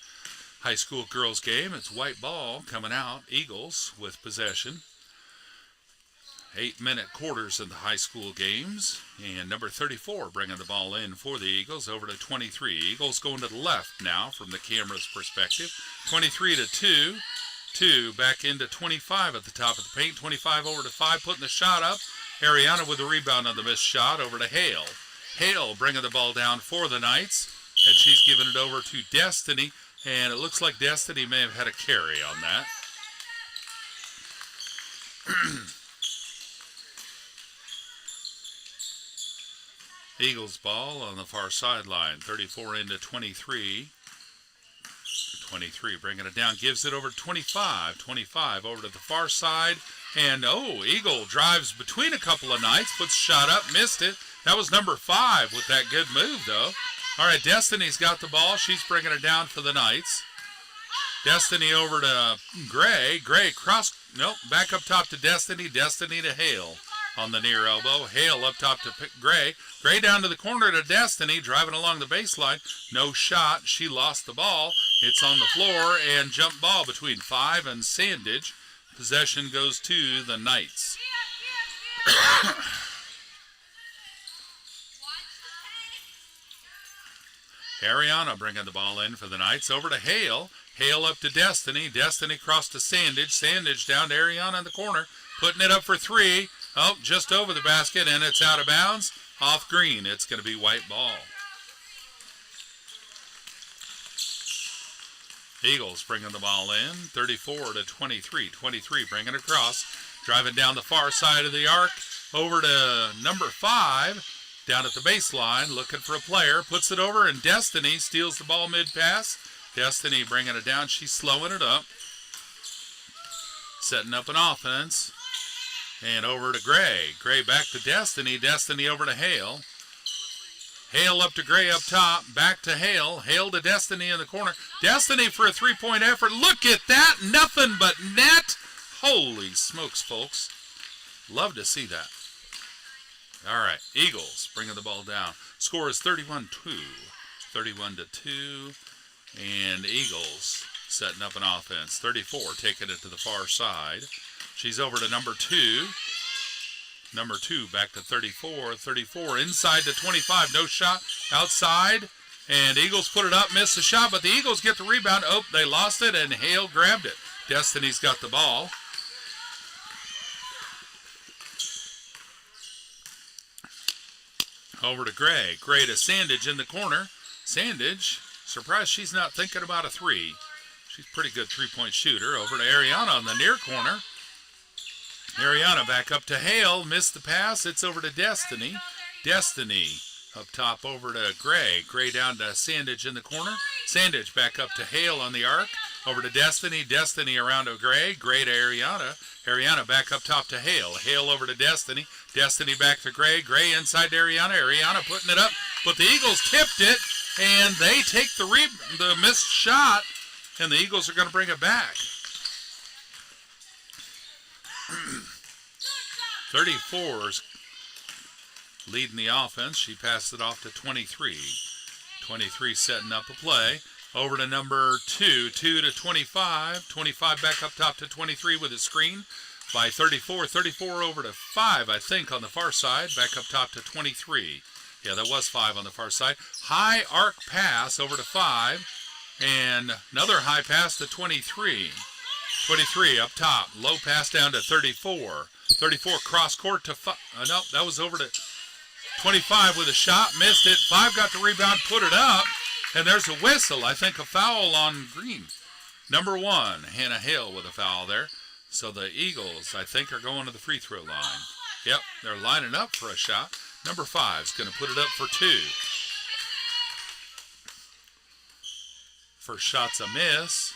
High school girls game. It's white ball coming out. Eagles with possession. 8-minute quarters in the high school games, and number 34 bringing the ball in for the Eagles over to 23. Eagles going to the left now from the camera's perspective. 23 to 2 back into 25 at the top of the paint. 25 over to 5, putting the shot up. Ariana with the rebound on the missed shot over to Hale. Hale bringing the ball down for the Knights, and she's giving it over to Destiny, and it looks like Destiny may have had a carry on that. Eagles ball on the far sideline, 34 into 23. 23 bringing it down, gives it over 25. 25 over to the far side, and Eagle drives between a couple of Knights, puts a shot up, missed it. That was number 5 with that good move, though. All right, Destiny's got the ball. She's bringing it down for the Knights. Destiny over to Gray. Gray back up top to Destiny. Destiny to Hale on the near elbow. Hale up top to Gray. Gray down to the corner to Destiny, driving along the baseline. No shot. She lost the ball. It's on the floor, and jump ball between 5 and Sandage. Possession goes to the Knights. Ariana bringing the ball in for the Knights. Over to Hale. Hale up to Destiny. Destiny across to Sandage. Sandage down to Ariana in the corner. Putting it up for 3. Just over the basket, and it's out of bounds. Off green. It's going to be white ball. Eagles bringing the ball in. 34 to 23. 23 bringing it across. Driving down the far side of the arc. Over to number 5. Down at the baseline, looking for a player. Puts it over, and Destiny steals the ball mid-pass. Destiny bringing it down. She's slowing it up. Setting up an offense. And over to Gray. Gray back to Destiny. Destiny over to Hale. Hale up to Gray up top. Back to Hale. Hale to Destiny in the corner. Destiny for a three-point effort. Look at that. Nothing but net. Holy smokes, folks. Love to see that. All right. Eagles bringing the ball down. Score is 31-2. 31-2. And Eagles setting up an offense. 34 taking it to the far side. She's over to number 2. Number 2 back to 34. 34 inside to 25. No shot. Outside. And Eagles put it up. Missed the shot. But the Eagles get the rebound. They lost it. And Hale grabbed it. Destiny's got the ball. Over to Gray. Gray to Sandage in the corner. Sandage. Surprised she's not thinking about a 3. She's a pretty good three-point shooter. Over to Ariana on the near corner. Ariana back up to Hale. Missed the pass. It's over to Destiny. Destiny up top over to Gray. Gray down to Sandage in the corner. Sandage back up to Hale on the arc. Over to Destiny. Destiny around to Gray. Gray to Ariana. Ariana back up top to Hale. Hale over to Destiny. Destiny back to Gray. Gray inside to Ariana. Ariana putting it up. But the Eagles tipped it. and they take the missed shot, and the Eagles are going to bring it back. 34's leading the offense. She passed it off to 23. 23 setting up a play. Over to number 2. 2 to 25. 25 back up top to 23 with a screen by 34. 34 over to 5, I think, on the far side. Back up top to 23. Yeah, that was 5 on the far side. High arc pass over to 5. And another high pass to 23. 23 up top. Low pass down to 34. 34 cross court to 5. No, that was over to 25 with a shot. Missed it. 5 got the rebound, put it up. And there's a whistle. I think a foul on Green. Number 1, Hannah Hale with a foul there. So the Eagles, I think, are going to the free throw line. Yep, they're lining up for a shot. Number 5 is going to put it up for 2. First shot's a miss.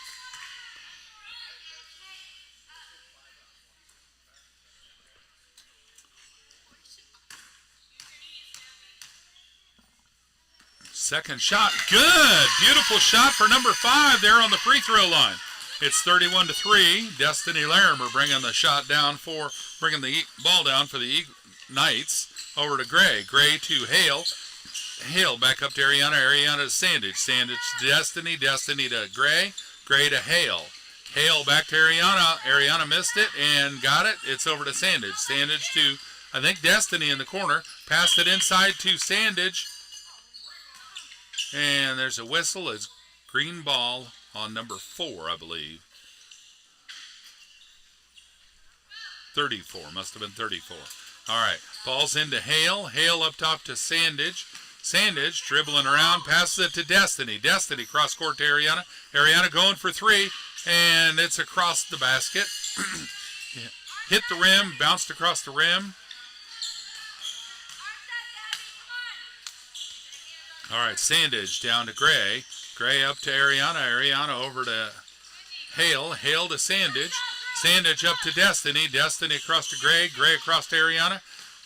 Second shot, good. Beautiful shot for number 5 there on the free throw line. It's 31-3. Destiny Larimer bringing the ball down for the Knights. Over to Gray. Gray to Hale. Hale back up to Ariana. Ariana to Sandage. Sandage to Destiny. Destiny to Gray. Gray to Hale. Hale back to Ariana. Ariana missed it and got it. It's over to Sandage. Sandage to, I think, Destiny in the corner. Passed it inside to Sandage. And there's a whistle. It's green ball on number 4, I believe. 34. Must have been 34. All right. Ball's into Hale. Hale up top to Sandage. Sandage dribbling around. Passes it to Destiny. Destiny cross court to Ariana. Ariana going for 3. And it's across the basket. Hit the rim. Bounced across the rim. All right, Sandage down to Gray. Gray up to Ariana. Ariana over to Hale. Hale to Sandage. Sandage up to Destiny. Destiny across to Gray. Gray across to Ariana.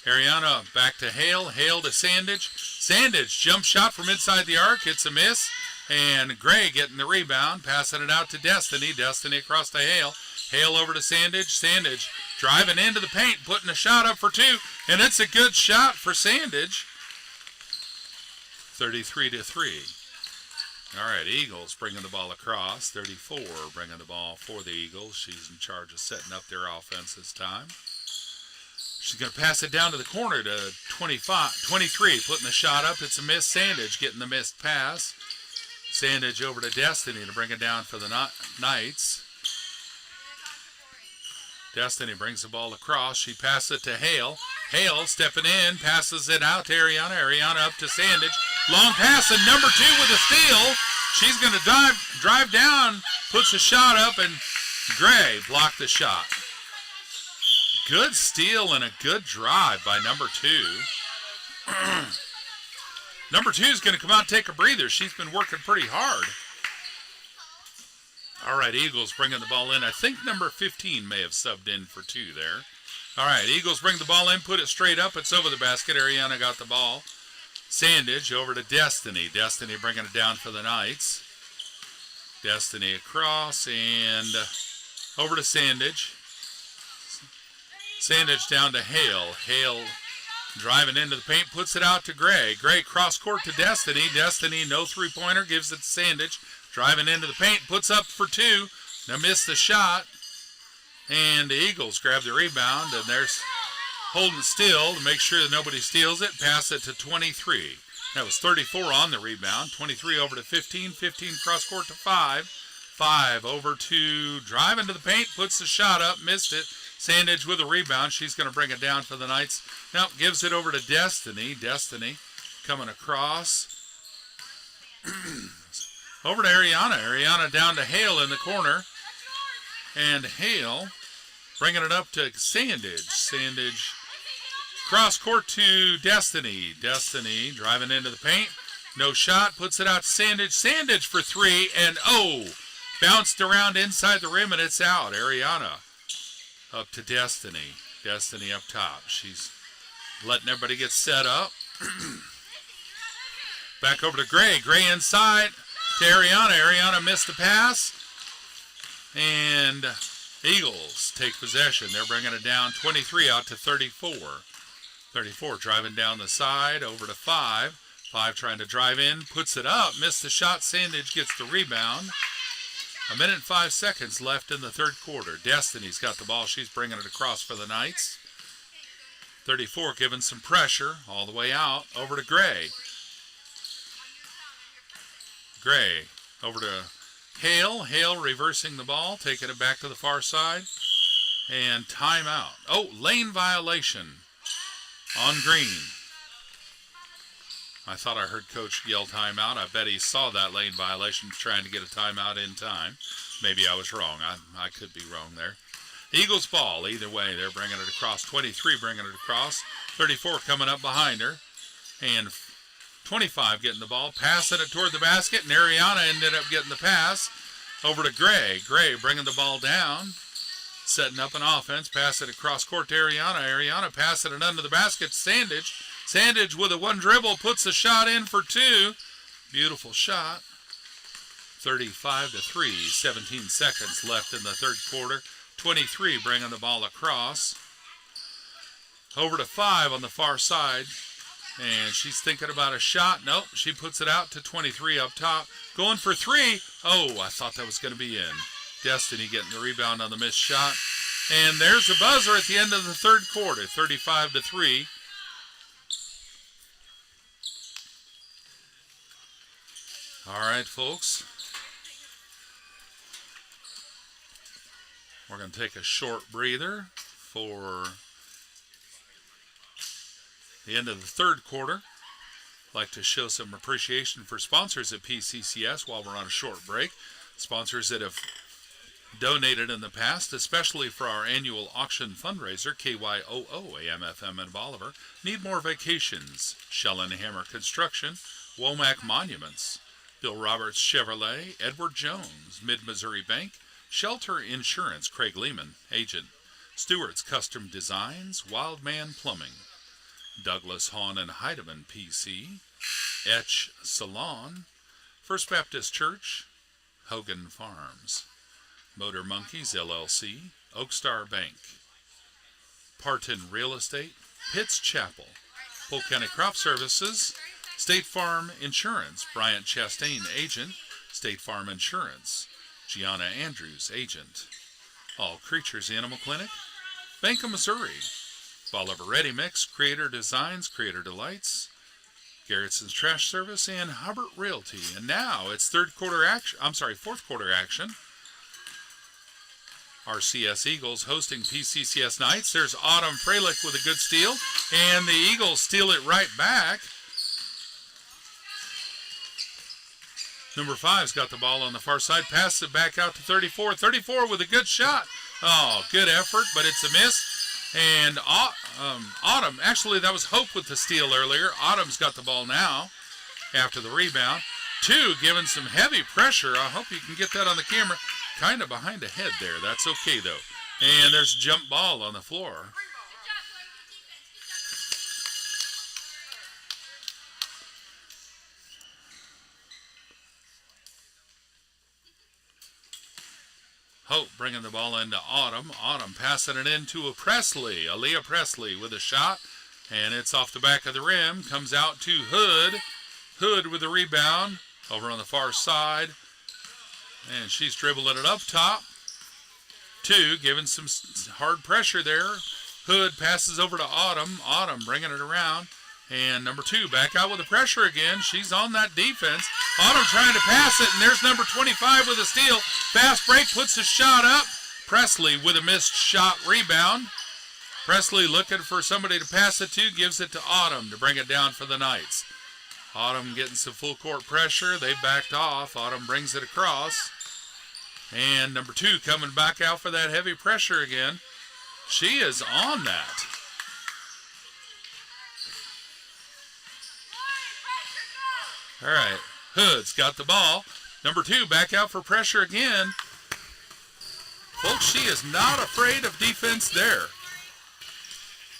Ariana back to Hale. Hale to Sandage. Sandage jump shot from inside the arc. It's a miss. And Gray getting the rebound. Passing it out to Destiny. Destiny across to Hale. Hale over to Sandage. Sandage driving into the paint. Putting a shot up for 2. And it's a good shot for Sandage. 33-3. All right, Eagles bringing the ball across. 34 bringing the ball for the Eagles. She's in charge of setting up their offense this time. She's going to pass it down to the corner to 23, putting the shot up. It's a miss. Sandage getting the missed pass. Sandage over to Destiny to bring it down for the Knights. Destiny brings the ball across. She passes it to Hale. Hale stepping in, passes it out to Ariana. Ariana up to Sandage. Long pass, and number 2 with a steal. She's going to drive down, puts a shot up, and Gray blocked the shot. Good steal and a good drive by number 2. Number 2 is going to come out and take a breather. She's been working pretty hard. All right, Eagles bringing the ball in. I think number 15 may have subbed in for 2 there. All right, Eagles bring the ball in, put it straight up. It's over the basket. Ariana got the ball. Sandage over to Destiny. Destiny bringing it down for the Knights. Destiny across and over to Sandage. Sandage down to Hale. Hale driving into the paint, puts it out to Gray. Gray cross court to Destiny. Destiny, no three-pointer, gives it to Sandage. Driving into the paint, puts up for 2. Now missed the shot. And the Eagles grab the rebound, and there's holding still to make sure that nobody steals it. Pass it to 23. That was 34 on the rebound. 23 over to 15. 15 cross court to 5. 5 over to drive into the paint, puts the shot up, missed it. Sandage with a rebound. She's going to bring it down for the Knights. Now gives it over to Destiny. Destiny coming across. Over to Ariana. Ariana down to Hale in the corner. And Hale bringing it up to Sandage. Sandage cross court to Destiny. Destiny driving into the paint. No shot. Puts it out to Sandage. Sandage for 3. And bounced around inside the rim and it's out. Ariana up to Destiny. Destiny up top. She's letting everybody get set up. Back over to Gray. Gray inside to Ariana. Ariana missed the pass. And Eagles take possession. They're bringing it down 23 out to 34. 34 driving down the side over to 5. 5 trying to drive in. Puts it up. Missed the shot. Sandage gets the rebound. 1 minute and 5 seconds left in the third quarter. Destiny's got the ball. She's bringing it across for the Knights. 34 giving some pressure all the way out over to Gray. Gray over to Hale. Hale reversing the ball, taking it back to the far side. And timeout. Oh, lane violation on Green. I thought I heard Coach yell timeout. I bet he saw that lane violation trying to get a timeout in time. Maybe I was wrong. I could be wrong there. Eagles ball. Either way, they're bringing it across. 23 bringing it across. 34 coming up behind her. And 25 getting the ball. Passing it toward the basket. And Ariana ended up getting the pass over to Gray. Gray bringing the ball down. Setting up an offense. Pass it across court to Ariana. Ariana passing it under the basket. Sandage. Sandage with a one dribble. Puts the shot in for 2. Beautiful shot. 35 to 3. 17 seconds left in the third quarter. 23 bringing the ball across. Over to 5 on the far side. And she's thinking about a shot. Nope, she puts it out to 23 up top. Going for 3. Oh, I thought that was going to be in. Destiny getting the rebound on the missed shot. And there's the buzzer at the end of the third quarter. 35 to 3. All right, folks. We're going to take a short breather for the end of the third quarter. I'd like to show some appreciation for sponsors at PCCS while we're on a short break. Sponsors that have donated in the past, especially for our annual auction fundraiser, KYOO AM/FM in Bolivar. Need More Vacations, Shell and Hammer Construction, Womack Monuments, Bill Roberts Chevrolet, Edward Jones, Mid-Missouri Bank, Shelter Insurance, Craig Lehman, agent, Stewart's Custom Designs, Wildman Plumbing, Douglas Hahn and Heidemann PC, Etch Salon, First Baptist Church, Hogan Farms, Motor Monkeys LLC, Oakstar Bank, Parton Real Estate, Pitts Chapel, Polk County Crop Services, State Farm Insurance, Bryant Chastain, agent, State Farm Insurance, Gianna Andrews, agent, All Creatures Animal Clinic, Bank of Missouri, Bolivar Ready Mix, Creator Designs, Creator Delights, Garrettson's Trash Service, and Hubbard Realty. And now it's fourth quarter action. RCS Eagles hosting PCCS Knights. There's Autumn Freilich with a good steal, and the Eagles steal it right back. Number 5's got the ball on the far side. Passes it back out to 34. 34 with a good shot. Oh, good effort, but it's a miss. And Autumn, actually that was Hope with the steal earlier. Autumn's got the ball now after the rebound. 2 giving some heavy pressure. I hope you can get that on the camera. Kind of behind the head there. That's okay, though. And there's a jump ball on the floor. Hope bringing the ball into Autumn. Autumn passing it into Presley. Aaliyah Presley with a shot. And it's off the back of the rim. Comes out to Hood. Hood with the rebound over on the far side. And she's dribbling it up top. 2 giving some hard pressure there. Hood passes over to Autumn. Autumn bringing it around. And number 2 back out with the pressure again. She's on that defense. Autumn trying to pass it, and there's number 25 with a steal. Fast break, puts the shot up. Presley with a missed shot rebound. Presley looking for somebody to pass it to, gives it to Autumn to bring it down for the Knights. Autumn getting some full court pressure. They backed off. Autumn brings it across. And number 2 coming back out for that heavy pressure again. She is on that. All right, Hood's got the ball. Number 2 back out for pressure again. Folks, she is not afraid of defense there.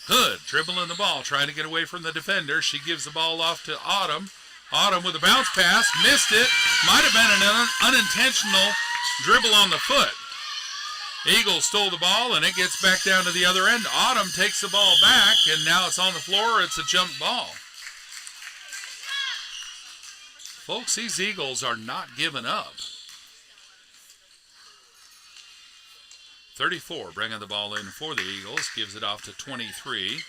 Hood dribbling the ball, trying to get away from the defender. She gives the ball off to Autumn. Autumn with a bounce pass, missed it. Might have been an unintentional dribble on the foot. Eagles stole the ball, and it gets back down to the other end. Autumn takes the ball back, and now it's on the floor. It's a jump ball. Folks, these Eagles are not giving up. 34 bringing the ball in for the Eagles. Gives it off to 23.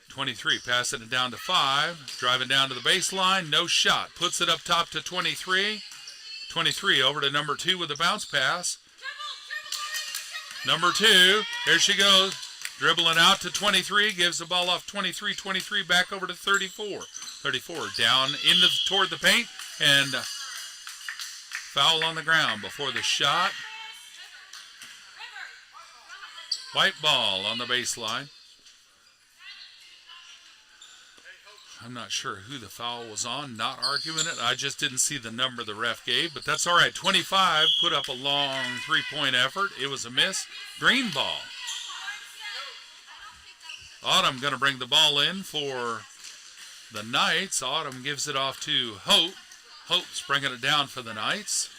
23 passing it down to 5. Driving down to the baseline. No shot. Puts it up top to 23. 23 over to number 2 with a bounce pass. Number 2, there she goes, dribbling out to 23, gives the ball off 23, 23 back over to 34. 34 down toward the paint, and foul on the ground before the shot. White ball on the baseline. I'm not sure who the foul was on, not arguing it. I just didn't see the number the ref gave, but that's all right. 25 put up a long three-point effort. It was a miss. Green ball. Autumn going to bring the ball in for the Knights. Autumn gives it off to Hope. Hope's bringing it down for the Knights.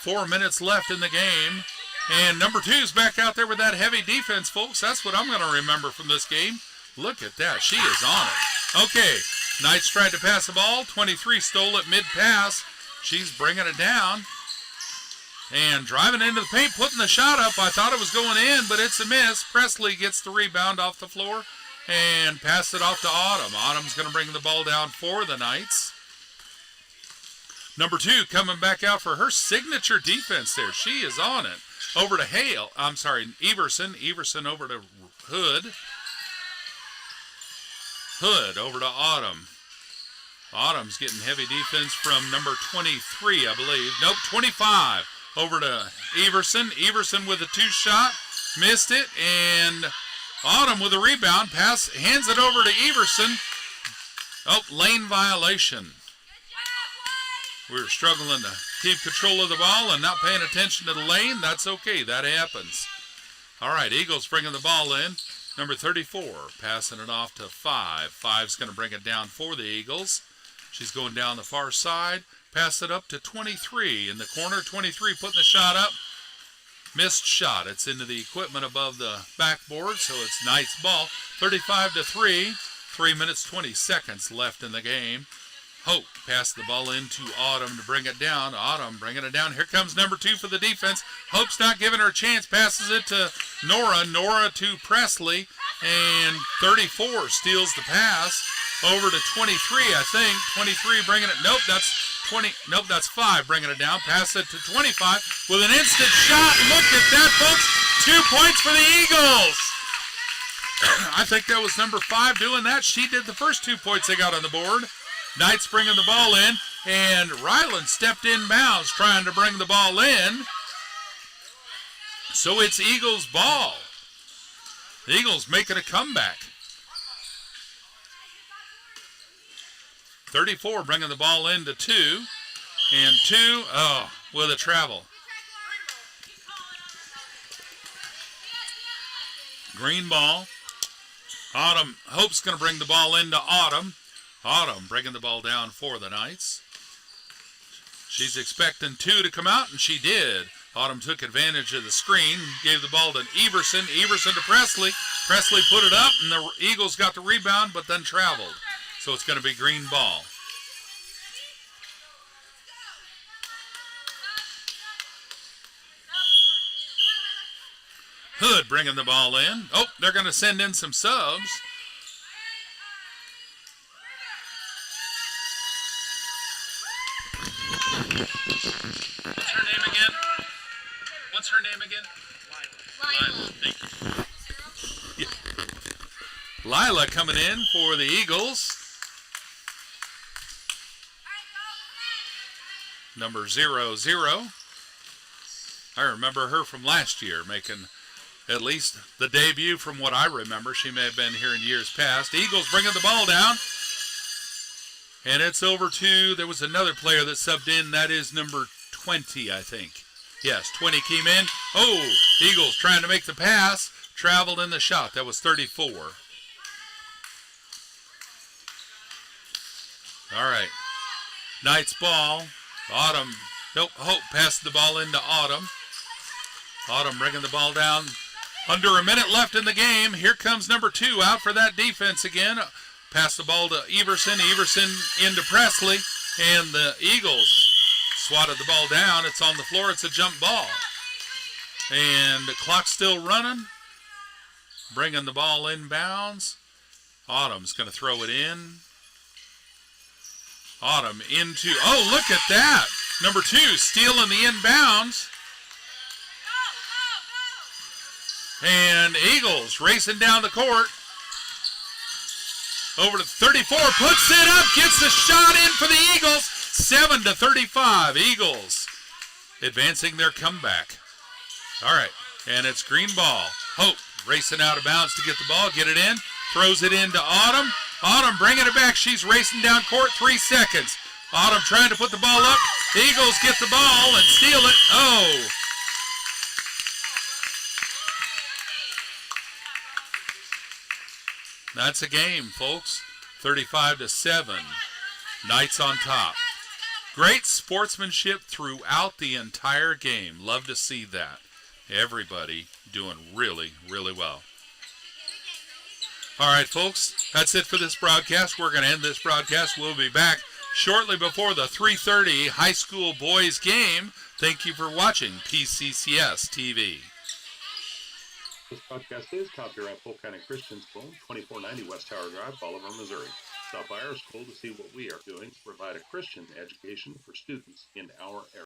4 minutes left in the game. And number 2's back out there with that heavy defense, folks. That's what I'm going to remember from this game. Look at that. She is on it. Okay, Knights tried to pass the ball. 23 stole it mid-pass. She's bringing it down. And driving into the paint, putting the shot up. I thought it was going in, but it's a miss. Presley gets the rebound off the floor and pass it off to Autumn. Autumn's going to bring the ball down for the Knights. Number 2 coming back out for her signature defense there. She is on it. Over to Everson. Everson over to Hood. Hood over to Autumn. Autumn's getting heavy defense from number 23, I believe. Nope, 25. Over to Everson. Everson with a 2-shot. Missed it. And Autumn with a rebound. Hands it over to Everson. Oh, lane violation. We were struggling to keep control of the ball and not paying attention to the lane. That's okay. That happens. All right, Eagles bringing the ball in. Number 34, passing it off to 5. 5's going to bring it down for the Eagles. She's going down the far side. Pass it up to 23 in the corner. 23 putting the shot up. Missed shot. It's into the equipment above the backboard, so it's Knights ball. 35-3. 3 minutes, 20 seconds left in the game. Hope passed the ball into Autumn to bring it down. Autumn bringing it down. Here comes number 2 for the defense. Hope's not giving her a chance. Passes it to Nora. Nora to Presley. And 34 steals the pass. Over to 23, I think. 23 bringing it. Nope, that's 20. Nope, that's 5 bringing it down. Pass it to 25 with an instant shot. Look at that, folks. 2 points for the Eagles. I think that was number 5 doing that. She did the first 2 points they got on the board. Knights bringing the ball in, and Ryland stepped inbounds trying to bring the ball in. So it's Eagles ball. The Eagles making a comeback. 34 bringing the ball in to 2, and 2, with a travel. Green ball. Autumn, Hope's going to bring the ball into Autumn. Autumn bringing the ball down for the Knights. She's expecting 2 to come out, and she did. Autumn took advantage of the screen, gave the ball to Everson. Everson to Presley. Presley put it up, and the Eagles got the rebound, but then traveled. So it's going to be green ball. Hood bringing the ball in. Oh, they're going to send in some subs. What's her name again? What's her name again? Lila. Thank you. Yeah. Lila coming in for the Eagles. Number 00. I remember her from last year, making at least the debut from what I remember. She may have been here in years past. Eagles bringing the ball down. And it's over to, there was another player that subbed in. That is number 20, I think. Yes, 20 came in. Oh, Eagles trying to make the pass. Traveled in the shot. That was 34. All right. Knight's ball. Autumn. Nope. Hope passed the ball into Autumn. Autumn bringing the ball down. Under a minute left in the game. Here comes number 2 out for that defense again. Pass the ball to Everson. Everson into Presley. And the Eagles swatted the ball down. It's on the floor. It's a jump ball. And the clock's still running. Bringing the ball inbounds. Autumn's going to throw it in. Autumn into, oh, look at that. Number 2 stealing the inbounds. And Eagles racing down the court. Over to 34, puts it up, gets the shot in for the Eagles. 7-35, Eagles advancing their comeback. All right, and it's green ball. Hope racing out of bounds to get the ball, get it in, throws it into Autumn. Autumn bringing it back. She's racing down court, 3 seconds. Autumn trying to put the ball up. Eagles get the ball and steal it. Oh. That's a game, folks. 35-7. Knights on top. Great sportsmanship throughout the entire game. Love to see that. Everybody doing really, really well. All right, folks, that's it for this broadcast. We're going to end this broadcast. We'll be back shortly before the 3:30 high school boys game. Thank you for watching PCCS TV.
This podcast is copyright Polk County Christian School, 2490 West Tower Drive, Bolivar, Missouri. Stop by our school to see what we are doing to provide a Christian education for students in our area.